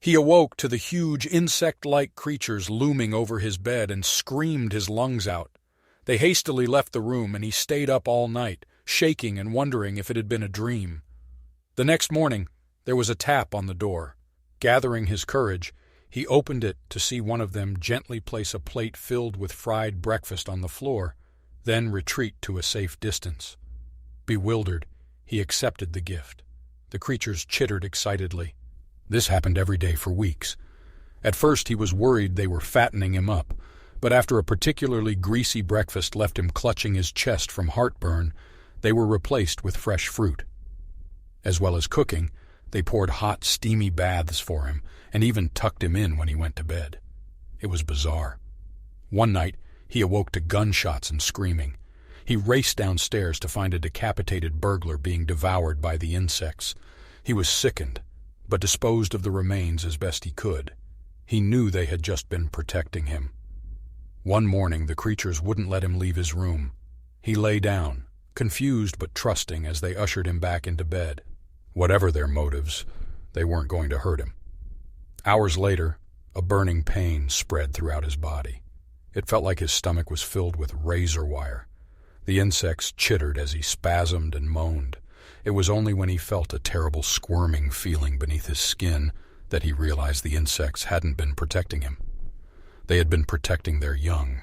He awoke to the huge insect-like creatures looming over his bed and screamed his lungs out. They hastily left the room, and he stayed up all night, shaking and wondering if it had been a dream. The next morning, there was a tap on the door. Gathering his courage, he opened it to see one of them gently place a plate filled with fried breakfast on the floor, then retreat to a safe distance. Bewildered, he accepted the gift. The creatures chittered excitedly. This happened every day for weeks. At first he was worried they were fattening him up, but after a particularly greasy breakfast left him clutching his chest from heartburn, they were replaced with fresh fruit. As well as cooking, they poured hot, steamy baths for him and even tucked him in when he went to bed. It was bizarre. One night, he awoke to gunshots and screaming. He raced downstairs to find a decapitated burglar being devoured by the insects. He was sickened, but disposed of the remains as best he could. He knew they had just been protecting him. One morning, the creatures wouldn't let him leave his room. He lay down, confused but trusting as they ushered him back into bed. Whatever their motives, they weren't going to hurt him. Hours later, a burning pain spread throughout his body. It felt like his stomach was filled with razor wire. The insects chittered as he spasmed and moaned. It was only when he felt a terrible squirming feeling beneath his skin that he realized the insects hadn't been protecting him. They had been protecting their young.